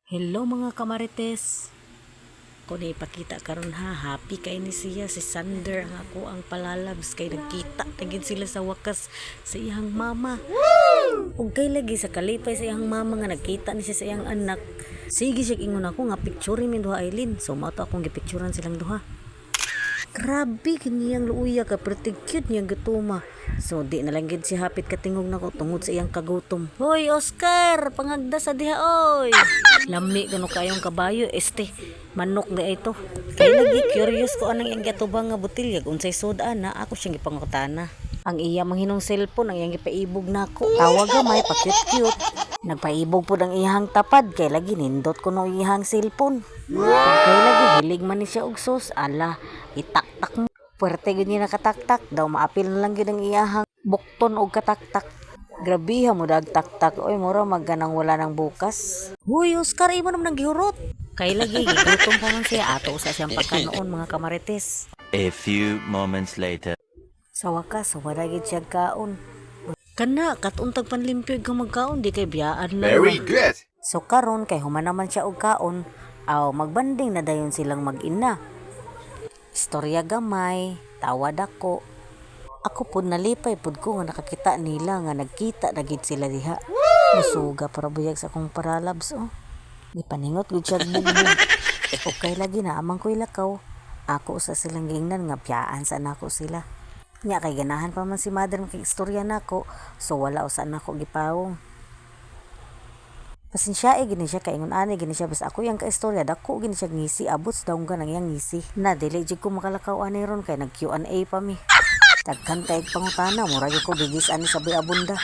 Hello mga kamarites. Kung ipakita karon ha, happy kay ni siya si Sander ang ako ang palalabs kay nagkita tagid sila sa wakas sa iyang mama. Ug kay lagi sa kalipay sa iyang mama nga nagkita ni siya sa iyang anak. Sige siya ingon ako nga picture min duha Aileen. So mao to akong gipicturean silang duha. Grabe kiniyang luuya ka pretty cute niyang gutuma. So di na lang gid si hapit katingog nako tungod sa iyang kagutom. Hoy Oscar, pangagda sa diha oy. Lami kano kayong kabayo manok na ito. Kay lagi curious ko anang iyang gatubang nga botelya unsay soda na ako siyang gipangutana. Ang iya manghinong cellphone ang iyang gipaibog nako. Tawag gamay pa cute. Nagpaibog po ang iyang tapad kay lagi nindot ko no iyang cellphone. Kay lagi hilig man ni siya og sus ala itaktak mo. Puwerte gud niya nakataktak daw maapil na lang gid ang iyang bukton og kataktak. Grabiha mo dag taktak oy mura magganang wala nang bukas. Huy Oscar imo naman nang gihurot. Kay lagi gigutom pa man siya ato usa siyang pagkanoon mga kamarites. A few moments later. Sa wakas wala gid siya kaon. Kana katuntag panlimpyo ka magkaon di kay biyaan lang. Very good. So karon kay human naman siya og kaon, aw magbanding na dayon silang mag-ina. Istorya gamay, tawad ako. Ako pud nalipay pud ko nga nakakita nila nga nagkita na gid sila diha. Musuga para buyag sa akong paralabs oh. Di paningot gud siya bugbog. Okay lagi na amang ko'y lakaw. Ako sa silang gingnan nga biyaan sa nako sila. Nya kay ganahan pa man si mother kay istorya nako, so wala usa nako gipawong. Pasensya gini siya kay ingon ani gini siya basta ako yang kaistorya dako gini siya ngisi abot daw nga nang yang ngisi. Na dili jud ko makalakaw ani ron kay nag Q&A pa mi. Daghan kay pangutana mura gyud ko bigis ani sa abunda.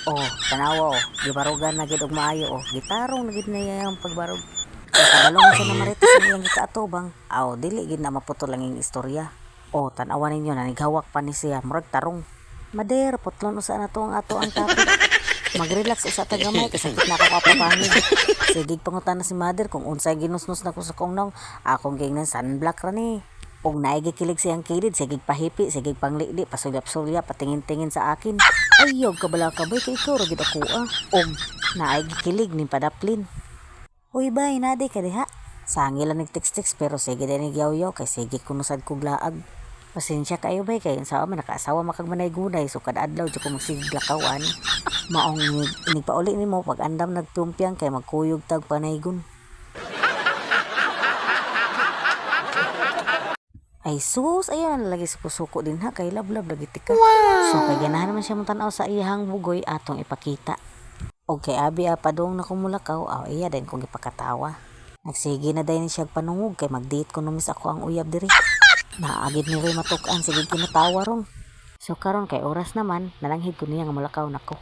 Oh, tanawa oh, gibarugan na gid og maayo oh. Gitarong na gid na yang pagbarog. Kabalong siya na marites sa iyang gikaatubang. Aw dili gid na maputol lang yung istorya. O, tanawan ninyo, nanighawak pa ni siya, murag tarong. Mader, putlon usa na to ang ato ang topic. Mag-relax usa ta gamay, kasi na ako kapapangin. Sigig pangutan na si mother, kung unsay ginusnos na ko sa kongnaw, akong gingnan sunblock ra ni. Kung naigikilig siyang kilid, sigig pahipi, sigig pangliili, pasulyap-sulyap, patingin-tingin sa akin. Ayog, kabala kabay, kay ikaw, ragid ako Og, naigikilig ni padaplin. Uy bay, naday ka diha. Sangi lang nag-text-text, pero sige din nagyaw-yaw, kay sige kunusad kog laag. Pasensya kayo ba kay sa amin nakaasawa makagmanay-gunay so kada adlaw jud ko magsiglakawan maong nigpauli nimo pag andam nagtumpiang kay magkuyog tag panaygon. Ay sus ayan lagi suko-suko din ha kay lablab lagi tika. So kay ganahan naman siya tan-aw sa iyang bugoy atong ipakita. Og kay abi padong na kumulakaw aw iya din kong ipakatawa. Nagsige na dayon siya panungog kay mag-date ko numis ako ang uyab diri. Naagid ni Ray matukan sige kinatawa ron. So karon kay oras naman nalanghid ko niya nga mulakaw nako.